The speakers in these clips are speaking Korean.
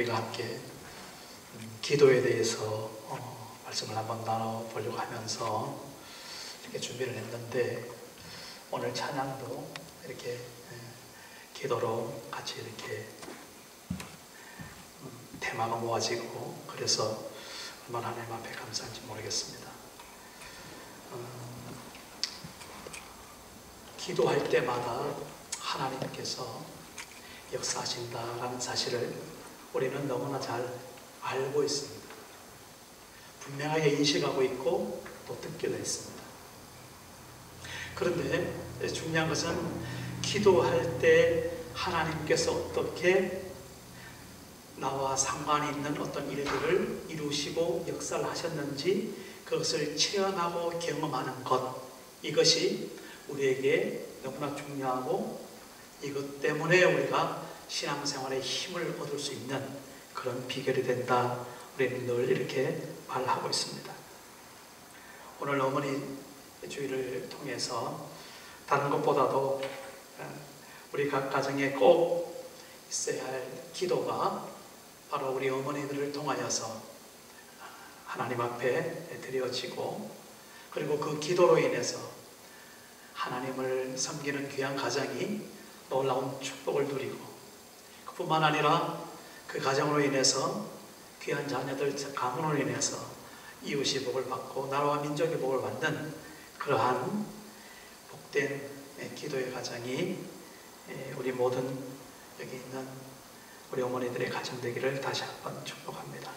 우리가 함께 기도에 대해서 말씀을 한번 나눠보려고 하면서 이렇게 준비를 했는데, 오늘 찬양도 이렇게 기도로 같이 이렇게 테마가 모아지고, 그래서 얼마나 하나님 앞에 감사한지 모르겠습니다. 기도할 때마다 하나님께서 역사하신다라는 사실을 우리는 너무나 잘 알고 있습니다. 분명하게 인식하고 있고 또 듣기도 했습니다. 그런데 중요한 것은 기도할 때 하나님께서 어떻게 나와 상관이 있는 어떤 일들을 이루시고 역사를 하셨는지 그것을 체험하고 경험하는 것, 이것이 우리에게 너무나 중요하고, 이것 때문에 우리가 신앙생활에 힘을 얻을 수 있는 그런 비결이 된다, 우리는 늘 이렇게 말하고 있습니다. 오늘 어머니 주일을 통해서 다른 것보다도 우리 각 가정에 꼭 있어야 할 기도가 바로 우리 어머니들을 통하여서 하나님 앞에 드려지고, 그리고 그 기도로 인해서 하나님을 섬기는 귀한 가정이 놀라운 축복을 누리고, 그뿐만 아니라 그 가정으로 인해서 귀한 자녀들 가문으로 인해서 이웃이 복을 받고 나라와 민족의 복을 받는 그러한 복된 기도의 가정이 우리 모든 여기 있는 우리 어머니들의 가정 되기를 다시 한번 축복합니다.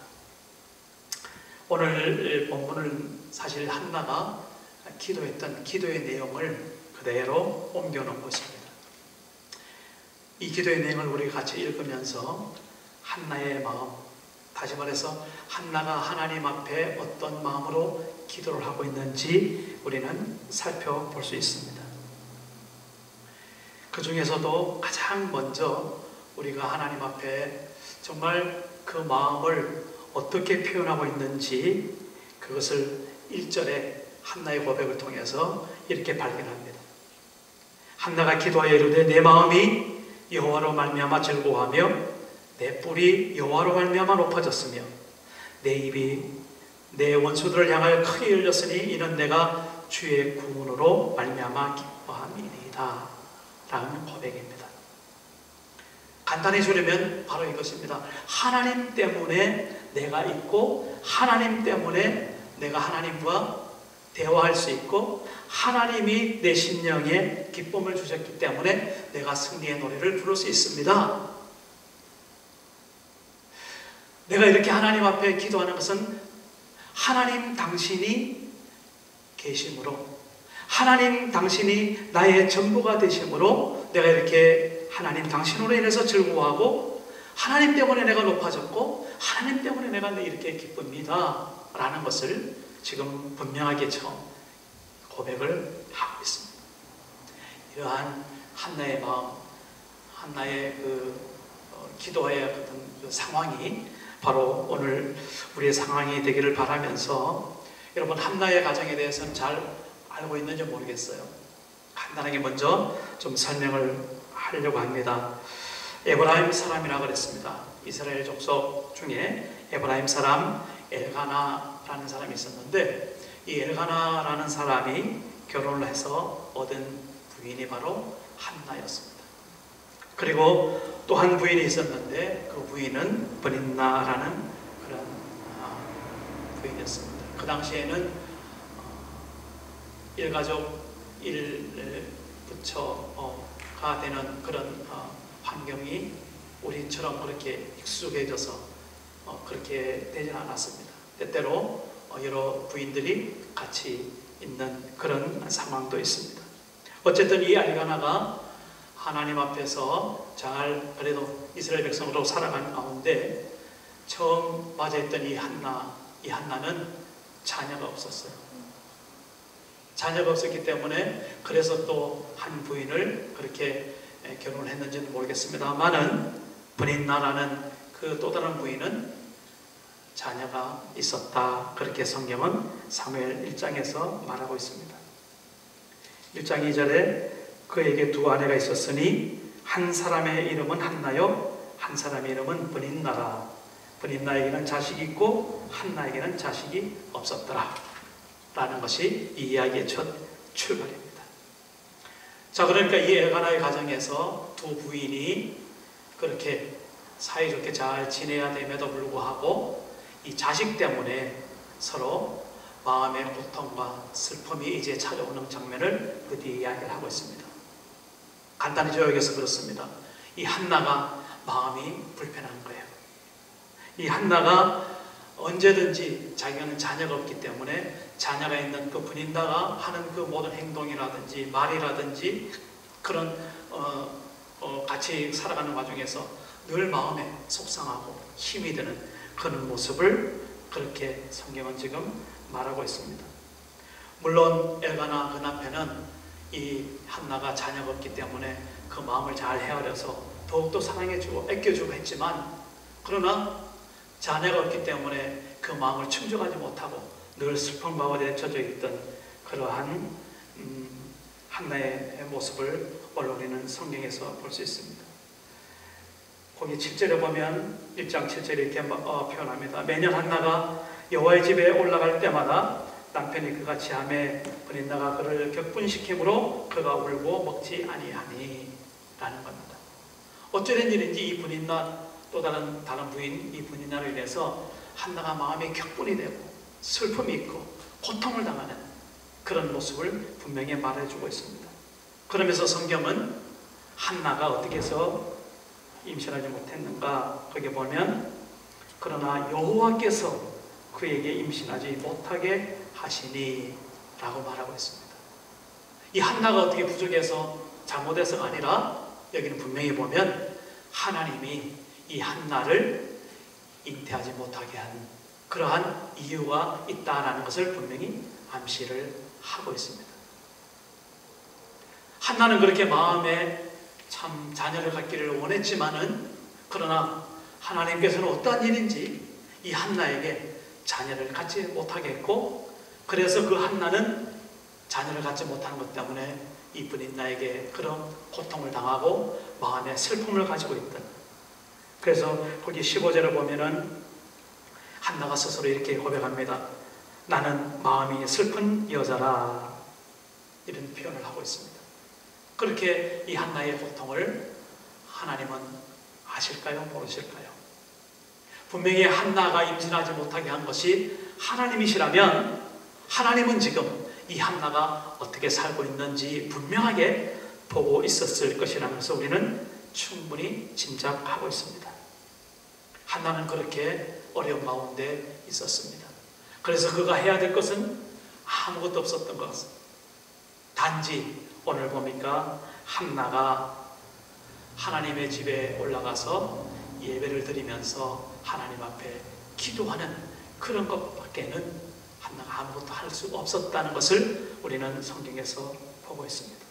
오늘 본문은 사실 한나가 기도했던 기도의 내용을 그대로 옮겨놓은 것입니다. 이 기도의 내용을 우리가 같이 읽으면서 한나의 마음, 다시 말해서 한나가 하나님 앞에 어떤 마음으로 기도를 하고 있는지 우리는 살펴볼 수 있습니다. 그 중에서도 가장 먼저 우리가 하나님 앞에 정말 그 마음을 어떻게 표현하고 있는지, 그것을 1절에 한나의 고백을 통해서 이렇게 발견합니다. 한나가 기도하여 이르되 내 마음이 여호와로 말미암아 즐거워하며 내 뿔이 여호와로 말미암아 높아졌으며 내 입이 내 원수들을 향하여 크게 열렸으니 이는 내가 주의 구원으로 말미암아 기뻐함이니이다 라는 고백입니다. 간단히 주려면 바로 이것입니다. 하나님 때문에 내가 있고, 하나님 때문에 내가 하나님과 대화할 수 있고, 하나님이 내 심령에 기쁨을 주셨기 때문에 내가 승리의 노래를 부를 수 있습니다. 내가 이렇게 하나님 앞에 기도하는 것은 하나님 당신이 계심으로, 하나님 당신이 나의 전부가 되심으로 내가 이렇게 하나님 당신으로 인해서 즐거워하고, 하나님 때문에 내가 높아졌고, 하나님 때문에 내가 이렇게 기쁩니다 라는 것을 지금 분명하게 처음 고백을 하고 있습니다. 이러한 한나의 마음, 한나의 기도의 어떤 그 상황이 바로 오늘 우리의 상황이 되기를 바라면서, 여러분 한나의 가정에 대해서는 잘 알고 있는지 모르겠어요. 간단하게 먼저 좀 설명을 하려고 합니다. 에브라임 사람이라고 그랬습니다. 이스라엘 족속 중에 에브라임 사람 엘가나라는 사람이 있었는데, 이 엘가나라는 사람이 결혼을 해서 얻은 부인이 바로 한나였습니다. 그리고 또 한 부인이 있었는데 그 부인은 브닌나라는 그런 부인이었습니다. 그 당시에는 일가족 일부처가 되는 그런 환경이 우리처럼 그렇게 익숙해져서 그렇게 되지는 않았습니다. 때때로 여러 부인들이 같이 있는 그런 상황도 있습니다. 어쨌든 이 엘가나가 하나님 앞에서 잘 그래도 이스라엘 백성으로 살아가는 가운데 처음 맞이했던 이 한나는 자녀가 없었어요. 자녀가 없었기 때문에 그래서 또 한 부인을 그렇게 결혼을 했는지는 모르겠습니다만은 브닌나라는 그 또 다른 부인은 자녀가 있었다, 그렇게 성경은 사무엘 1장에서 말하고 있습니다. 1장 2절에 그에게 두 아내가 있었으니 한 사람의 이름은 한나요 한 사람의 이름은 브닌나라. 브닌나에게는 자식이 있고 한나에게는 자식이 없었더라 라는 것이 이 이야기의 첫 출발입니다. 자, 그러니까 이 엘가나의 가정에서 두 부인이 그렇게 사이좋게 잘 지내야 됨에도 불구하고 이 자식 때문에 서로 마음의 고통과 슬픔이 이제 찾아오는 장면을 그 뒤에 이야기를 하고 있습니다. 간단히 요약해서 그렇습니다. 이 한나가 마음이 불편한 거예요. 이 한나가 언제든지 자기는 자녀가 없기 때문에 자녀가 있는 그 브닌나가 하는 그 모든 행동이라든지 말이라든지 그런 같이 살아가는 과정에서 늘 마음에 속상하고 힘이 드는 그런 모습을 그렇게 성경은 지금 말하고 있습니다. 물론 엘가나 그 남편은 이 한나가 자녀가 없기 때문에 그 마음을 잘 헤아려서 더욱더 사랑해주고 아껴주고 했지만, 그러나 자녀가 없기 때문에 그 마음을 충족하지 못하고 늘 슬픔 가운데 젖어 있던 그러한 한나의 모습을 오늘 우리는 성경에서 볼 수 있습니다. 거기 7절에 보면 1장 7절에 이렇게 표현합니다. 매년 한나가 여호와의 집에 올라갈 때마다 남편이 그같이 하매 브닌나가 그를 격분시키므로 그가 울고 먹지 아니하니 라는 겁니다. 어쩌된 일인지 이 브닌나 또 다른 부인 이 브닌나로 인해서 한나가 마음이 격분이 되고 슬픔이 있고 고통을 당하는 그런 모습을 분명히 말해주고 있습니다. 그러면서 성경은 한나가 어떻게 해서 임신하지 못했는가, 거기 보면 그러나 여호와께서 그에게 임신하지 못하게 하시니 라고 말하고 있습니다. 이 한나가 어떻게 부족해서 잘못해서가 아니라 여기는 분명히 보면 하나님이 이 한나를 잉태하지 못하게 한 그러한 이유가 있다라는 것을 분명히 암시를 하고 있습니다. 한나는 그렇게 마음에 참 자녀를 갖기를 원했지만은, 그러나 하나님께서는 어떠한 일인지 이 한나에게 자녀를 갖지 못하게 했고, 그래서 그 한나는 자녀를 갖지 못하는 것 때문에 이 브닌나에게 그런 고통을 당하고 마음에 슬픔을 가지고 있던, 그래서 거기 15절을 보면은 한나가 스스로 이렇게 고백합니다. 나는 마음이 슬픈 여자라, 이런 표현을 하고 있습니다. 그렇게 이 한나의 고통을 하나님은 아실까요? 모르실까요? 분명히 한나가 임신하지 못하게 한 것이 하나님이시라면 하나님은 지금 이 한나가 어떻게 살고 있는지 분명하게 보고 있었을 것이라는 것을 우리는 충분히 짐작하고 있습니다. 한나는 그렇게 어려운 가운데 있었습니다. 그래서 그가 해야 될 것은 아무것도 없었던 것 같습니다. 단지 오늘 보니까 한나가 하나님의 집에 올라가서 예배를 드리면서 하나님 앞에 기도하는 그런 것밖에는 한나가 아무것도 할 수가 없었다는 것을 우리는 성경에서 보고 있습니다.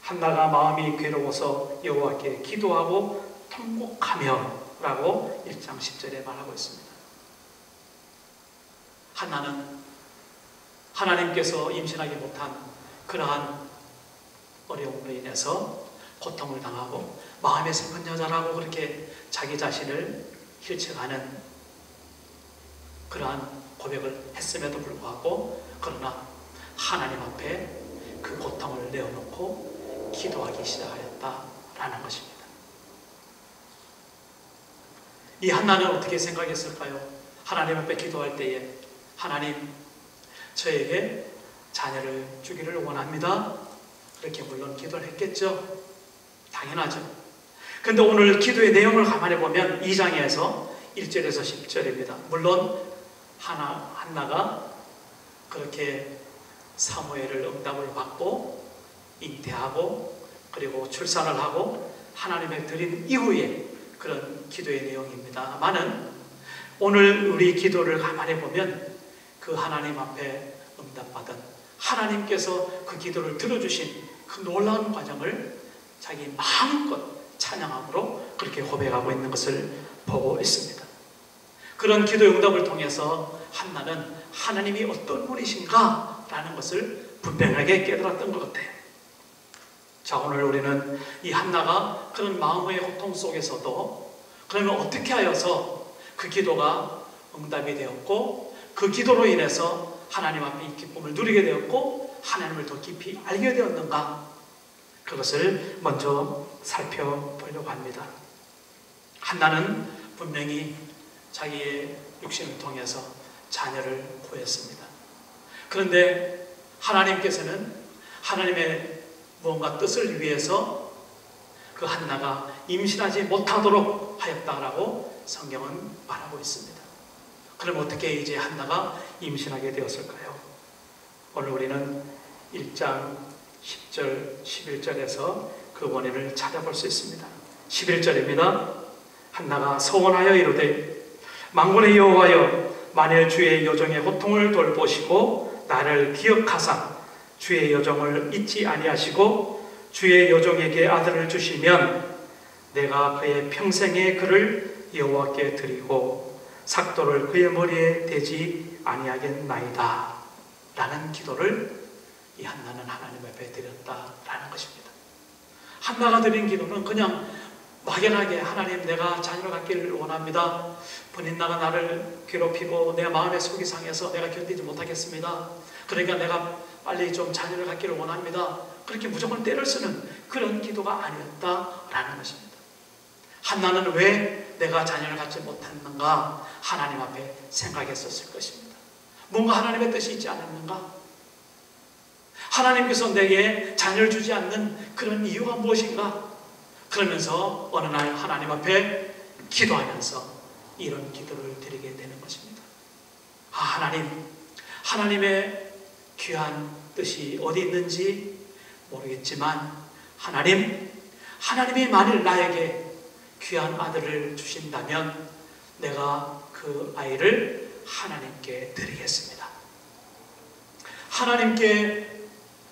한나가 마음이 괴로워서 여호와께 기도하고 통곡하며 라고 1장 10절에 말하고 있습니다. 한나는 하나님께서 임신하지 못한 그러한 어려움으로 인해서 고통을 당하고 마음에 슬픈 여자라고 그렇게 자기 자신을 힐책하는 그러한 고백을 했음에도 불구하고, 그러나 하나님 앞에 그 고통을 내어놓고 기도하기 시작하였다라는 것입니다. 이 한나는 어떻게 생각했을까요? 하나님 앞에 기도할 때에 하나님, 저에게 자녀를 주기를 원합니다. 그렇게 물론 기도를 했겠죠. 당연하죠. 근데 오늘 기도의 내용을 가만히 보면 2장에서 1절에서 10절입니다. 물론 한나가 그렇게 사무엘을 응답을 받고 잉태하고 그리고 출산을 하고 하나님의 드린 이후에 그런 기도의 내용입니다만은, 오늘 우리 기도를 가만히 보면 그 하나님 앞에 응답받은 하나님께서 그 기도를 들어주신 그 놀라운 과정을 자기 마음껏 찬양함으로 그렇게 고백하고 있는 것을 보고 있습니다. 그런 기도의 응답을 통해서 한나는 하나님이 어떤 분이신가 라는 것을 분명하게 깨달았던 것 같아요. 자, 오늘 우리는 이 한나가 그런 마음의 고통 속에서도 그러면 어떻게 하여서 그 기도가 응답이 되었고 그 기도로 인해서 하나님 앞에 이 기쁨을 누리게 되었고 하나님을 더 깊이 알게 되었는가, 그것을 먼저 살펴보려고 합니다. 한나는 분명히 자기의 육신을 통해서 자녀를 구했습니다. 그런데 하나님께서는 하나님의 무언가 뜻을 위해서 그 한나가 임신하지 못하도록 하였다라고 성경은 말하고 있습니다. 그럼 어떻게 이제 한나가 임신하게 되었을까요? 오늘 우리는 1장 10절, 11절에서 그 원인을 찾아볼 수 있습니다. 11절입니다. 한나가 서원하여 이르되 만군의 여호와여, 만일 주의 여종의 고통을 돌보시고 나를 기억하사 주의 여종을 잊지 아니하시고 주의 여종에게 아들을 주시면 내가 그의 평생의 그를 여호와께 드리고 삭도를 그의 머리에 대지 아니하겠나이다 라는 기도를 이 한나는 하나님 앞에 드렸다라는 것입니다. 한나가 드린 기도는 그냥 막연하게 하나님, 내가 자녀를 갖기를 원합니다. 본인나가 나를 괴롭히고 내 마음의 속이 상해서 내가 견디지 못하겠습니다. 그러니까 내가 빨리 좀 자녀를 갖기를 원합니다. 그렇게 무조건 때를 쓰는 그런 기도가 아니었다라는 것입니다. 한나는 왜 내가 자녀를 갖지 못했는가 하나님 앞에 생각했었을 것입니다. 뭔가 하나님의 뜻이 있지 않았는가? 하나님께서 내게 자녀를 주지 않는 그런 이유가 무엇인가? 그러면서 어느 날 하나님 앞에 기도하면서 이런 기도를 드리게 되는 것입니다. 하나님, 하나님의 귀한 뜻이 어디 있는지 모르겠지만 하나님이 만일 나에게 귀한 아들을 주신다면 내가 그 아이를 하나님께 드리겠습니다. 하나님께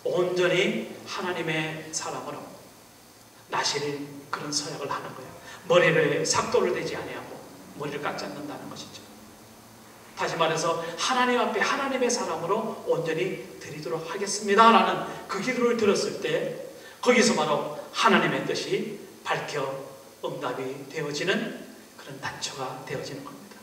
온전히 하나님의 사람으로 나실 그런 서약을 하는 거예요. 머리를 삭도를 대지 아니하고 머리를 깎지 않는다는 것이죠. 다시 말해서 하나님 앞에 하나님의 사람으로 온전히 드리도록 하겠습니다 라는 그 기도를 들었을 때 거기서 바로 하나님의 뜻이 밝혀 응답이 되어지는 그런 단초가 되어지는 겁니다.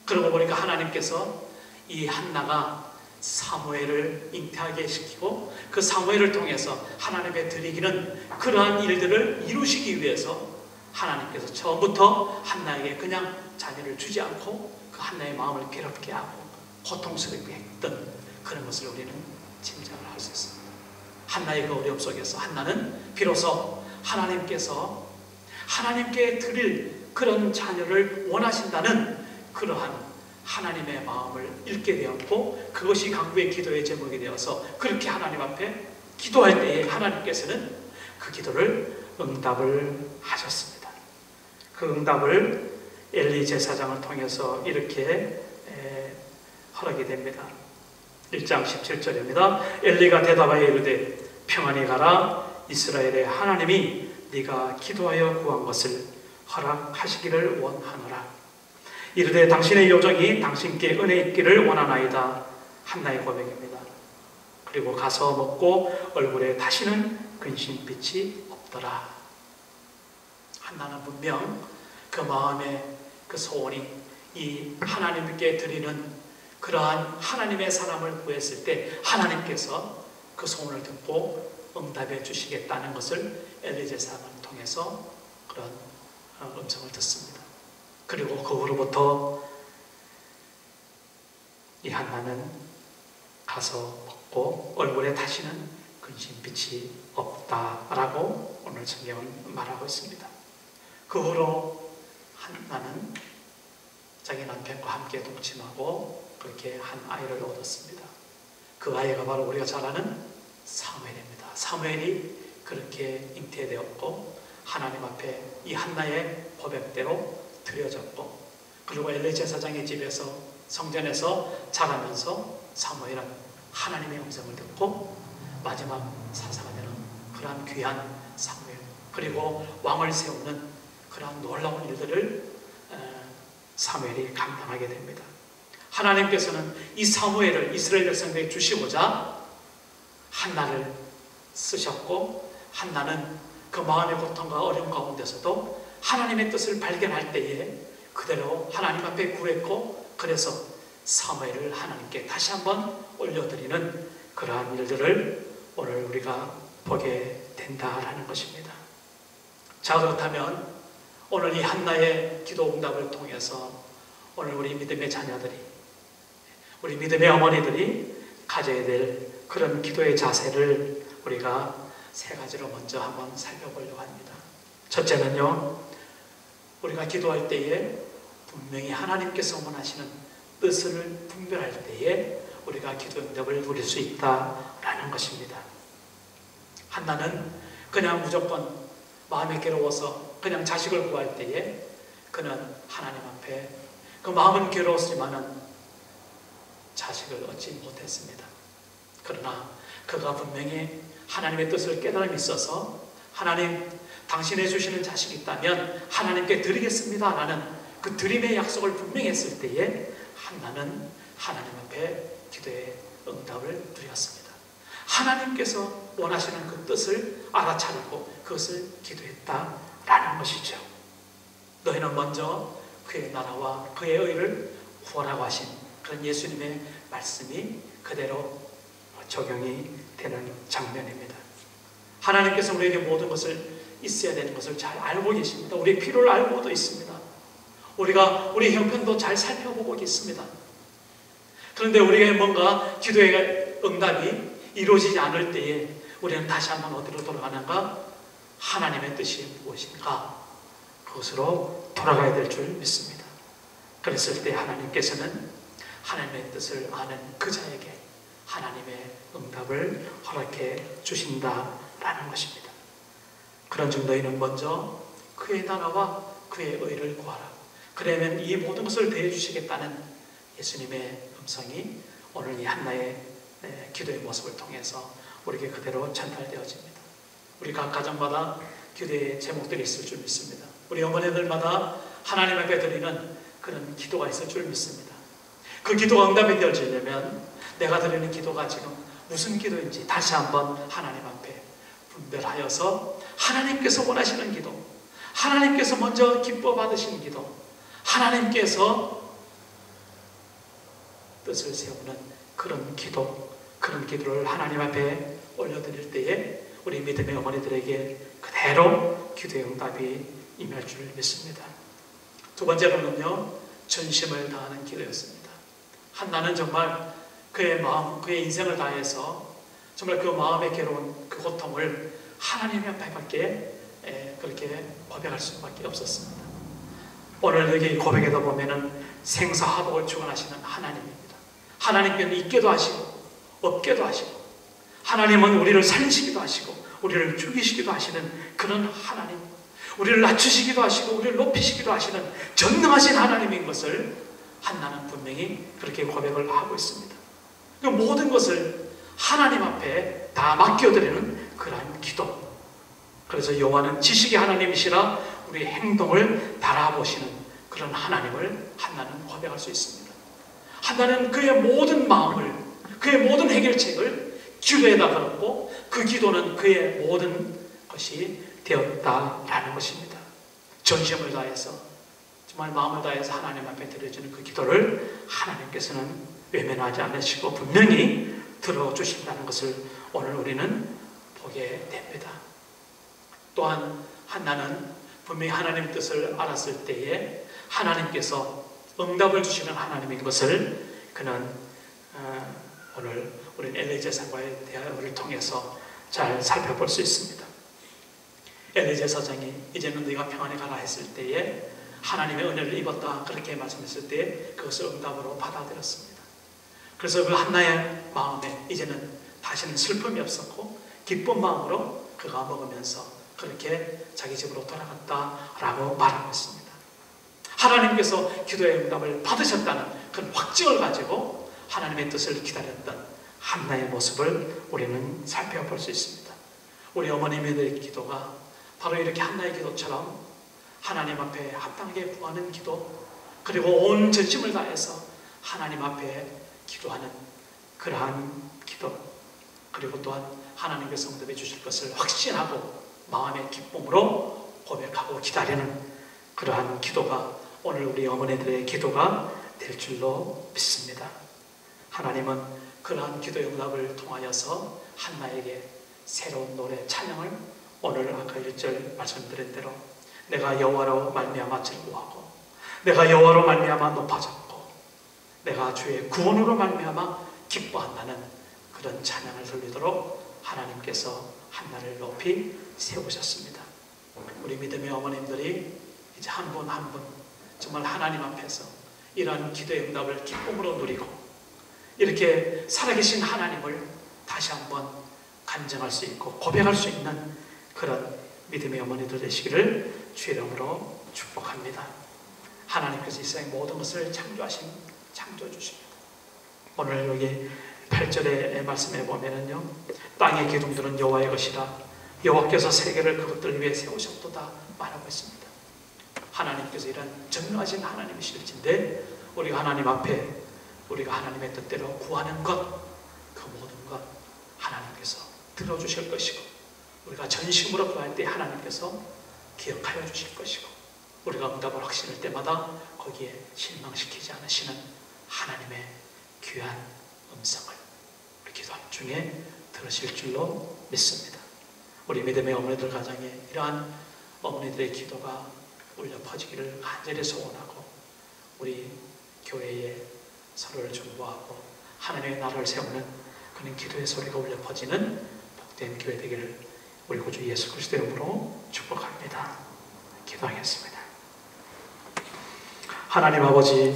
그러고 보니까 하나님께서 이 한나가 사무엘을 잉태하게 시키고 그 사무엘을 통해서 하나님께 드리기는 그러한 일들을 이루시기 위해서 하나님께서 처음부터 한나에게 그냥 자녀를 주지 않고 그 한나의 마음을 괴롭게 하고 고통스럽게 했던 그런 것을 우리는 짐작을 할 수 있습니다. 한나의 그 어려움 속에서 한나는 비로소 하나님께 드릴 그런 자녀를 원하신다는 그러한 하나님의 마음을 읽게 되었고 그것이 강구의 기도의 제목이 되어서 그렇게 하나님 앞에 기도할 때에 하나님께서는 그 기도를 응답을 하셨습니다. 그 응답을 엘리 제사장을 통해서 이렇게 허락이 됩니다. 1장 17절입니다. 엘리가 대답하여 이르되 평안히 가라. 이스라엘의 하나님이 네가 기도하여 구한 것을 허락하시기를 원하노라. 이르되 당신의 여종이 당신께 은혜 있기를 원하나이다. 한나의 고백입니다. 그리고 가서 먹고 얼굴에 다시는 근심빛이 없더라. 한나는 분명 그 마음의 그 소원이 이 하나님께 드리는 그러한 하나님의 사람을 구했을 때 하나님께서 그 소원을 듣고 응답해 주시겠다는 것을 엘리 제사장을 통해서 그런 음성을 듣습니다. 그리고 그 후로부터 이 한나는 가서 먹고 얼굴에 다시는 근심빛이 없다라고 오늘 성경은 말하고 있습니다. 그 후로 한나는 자기 남편과 함께 동침하고 그렇게 한 아이를 얻었습니다. 그 아이가 바로 우리가 잘 아는 사무엘입니다. 사무엘이 그렇게 잉태되었고 하나님 앞에 이 한나의 고백대로 드려졌고 그리고 엘리 제사장의 집에서 성전에서 자라면서 사무엘은 하나님의 음성을 듣고 마지막 사사가 되는 그러한 귀한 사무엘 그리고 왕을 세우는 그러한 놀라운 일들을 사무엘이 감당하게 됩니다. 하나님께서는 이 사무엘을 이스라엘 백성들에게 주시고자 한나를 쓰셨고 한나는 그 마음의 고통과 어려움 가운데서도 하나님의 뜻을 발견할 때에 그대로 하나님 앞에 구했고, 그래서 사무엘을 하나님께 다시 한번 올려드리는 그러한 일들을 오늘 우리가 보게 된다라는 것입니다. 자, 그렇다면 오늘 이 한나의 기도 응답을 통해서 오늘 우리 믿음의 자녀들이, 우리 믿음의 어머니들이 가져야 될 그런 기도의 자세를 우리가 세 가지로 먼저 한번 살펴보려고 합니다. 첫째는요, 우리가 기도할 때에 분명히 하나님께서 원하시는 뜻을 분별할 때에 우리가 기도 응답을 누릴 수 있다라는 것입니다. 한나는 그냥 무조건 마음에 괴로워서 그냥 자식을 구할 때에 그는 하나님 앞에 그 마음은 괴로웠지만은 자식을 얻지 못했습니다. 그러나 그가 분명히 하나님의 뜻을 깨달음이 있어서 하나님, 당신의 주시는 자식이 있다면 하나님께 드리겠습니다 라는 그 드림의 약속을 분명히 했을 때에 한나는 하나님 앞에 기도의 응답을 누렸습니다. 하나님께서 원하시는 그 뜻을 알아차리고 그것을 기도했다라는 것이죠. 너희는 먼저 그의 나라와 그의 의를 구하라고 하신 그런 예수님의 말씀이 그대로 적용이 되는 장면입니다. 하나님께서 우리에게 모든 것을 있어야 되는 것을 잘 알고 계십니다. 우리의 필요를 알고도 있습니다. 우리가 우리 형편도 잘 살펴보고 있습니다. 그런데 우리가 뭔가 기도의 응답이 이루어지지 않을 때에 우리는 다시 한번 어디로 돌아가는가? 하나님의 뜻이 무엇인가? 그것으로 돌아가야 될 줄 믿습니다. 그랬을 때 하나님께서는 하나님의 뜻을 아는 그 자에게 하나님의 응답을 허락해 주신다라는 것입니다. 그런즉 너희는 먼저 그의 나라와 그의 의를 구하라. 그러면 이 모든 것을 대해 주시겠다는 예수님의 음성이 오늘 이 한나의 기도의 모습을 통해서 우리에게 그대로 전달되어집니다. 우리 각 가정마다 기도의 제목들이 있을 줄 믿습니다. 우리 어머니들마다 하나님 앞에 드리는 그런 기도가 있을 줄 믿습니다. 그 기도가 응답이 되어지려면 내가 드리는 기도가 지금 무슨 기도인지 다시 한번 하나님 앞에 분별하여서 하나님께서 원하시는 기도, 하나님께서 먼저 기뻐 받으신 기도, 하나님께서 뜻을 세우는 그런 기도, 그런 기도를 하나님 앞에 올려드릴 때에 우리 믿음의 어머니들에게 그대로 기도의 응답이 임할 줄 믿습니다. 두 번째로는요, 전심을 다하는 기도였습니다. 한나는 정말 그의 마음, 그의 인생을 다해서 정말 그 마음의 괴로운 그 고통을 하나님 앞에밖에 그렇게 고백할 수밖에 없었습니다. 오늘 여기 고백에도 보면은 생사화복을 주관하시는 하나님입니다. 하나님께는 있게도 하시고 없게도 하시고, 하나님은 우리를 살리시기도 하시고 우리를 죽이시기도 하시는 그런 하나님, 우리를 낮추시기도 하시고 우리를 높이시기도 하시는 전능하신 하나님인 것을 한나는 분명히 그렇게 고백을 하고 있습니다. 그 모든 것을 하나님 앞에 다 맡겨드리는 그러한 기도. 그래서 여호와는 지식의 하나님이시라 우리의 행동을 달아보시는 그런 하나님을 한나는 고백할 수 있습니다. 한나는 그의 모든 마음을, 그의 모든 해결책을 기도에다 걸었고 그 기도는 그의 모든 것이 되었다라는 것입니다. 전심을 다해서, 정말 마음을 다해서 하나님 앞에 드려지는 그 기도를 하나님께서는 외면하지 않으시고 분명히 들어주신다는 것을 오늘 우리는 보게 됩니다. 또한 한나는 분명히 하나님의 뜻을 알았을 때에 하나님께서 응답을 주시는 하나님인 것을 그는 오늘 우리는 엘리 제사장과의 대화를 통해서 잘 살펴볼 수 있습니다. 엘리 제사장이 이제는 네가 평안히 가라 했을 때에 하나님의 은혜를 입었다 그렇게 말씀했을 때 그것을 응답으로 받아들였습니다. 그래서 그 한나의 마음에 이제는 다시는 슬픔이 없었고 기쁜 마음으로 그가 먹으면서 그렇게 자기 집으로 돌아갔다라고 말하고 있습니다. 하나님께서 기도의 응답을 받으셨다는 그런 확증을 가지고 하나님의 뜻을 기다렸던 한나의 모습을 우리는 살펴볼 수 있습니다. 우리 어머님의 기도가 바로 이렇게 한나의 기도처럼 하나님 앞에 합당하게 구하는 기도, 그리고 온 전심을 다해서 하나님 앞에 기도하는 그러한 기도, 그리고 또한 하나님께서 응답해 주실 것을 확신하고 마음의 기쁨으로 고백하고 기다리는 그러한 기도가 오늘 우리 어머니들의 기도가 될 줄로 믿습니다. 하나님은 그러한 기도의 응답을 통하여서 한나에게 새로운 노래 찬양을 오늘 아까 1절 말씀드린 대로 내가 여호와로 말미암아 즐거워하고 내가 여호와로 말미암아 높아졌고 내가 주의 구원으로 말미암아 기뻐한다는 그런 찬양을 돌리도록 하나님께서 한나를 높이 세우셨습니다. 우리 믿음의 어머님들이 이제 한 분 한 분 정말 하나님 앞에서 이러한 기도의 응답을 기쁨으로 누리고 이렇게 살아계신 하나님을 다시 한번 간증할 수 있고 고백할 수 있는 그런 믿음의 어머니들 되시기를 주의 이름으로 축복합니다. 하나님께서 이 세상 모든 것을 창조하신 창조주십니다. 오늘 여기 8절의 말씀에 보면은요, 땅의 기둥들은 여호와의 것이라 여호와께서 세계를 그것들 위해 세우셨도다 말하고 있습니다. 하나님께서 이런 전능하신 하나님이실진데 우리가 하나님 앞에 우리가 하나님의 뜻대로 구하는 것, 그 모든 것 하나님께서 들어주실 것이고 우리가 전심으로 구할 때 하나님께서 기억하여 주실 것이고 우리가 응답을 확신할 때마다 거기에 실망시키지 않으시는 하나님의 귀한 음성을 우리 기도함 중에 들으실 줄로 믿습니다. 우리 믿음의 어머니들 가정에 이러한 어머니들의 기도가 울려 퍼지기를 간절히 소원하고 우리 교회에 서로를 중보하고 하나님의 나라를 세우는 그런 기도의 소리가 울려 퍼지는 복된 교회 되기를 우리 구주 예수 그리스도 이름으로 축복합니다. 기도하겠습니다. 하나님 아버지,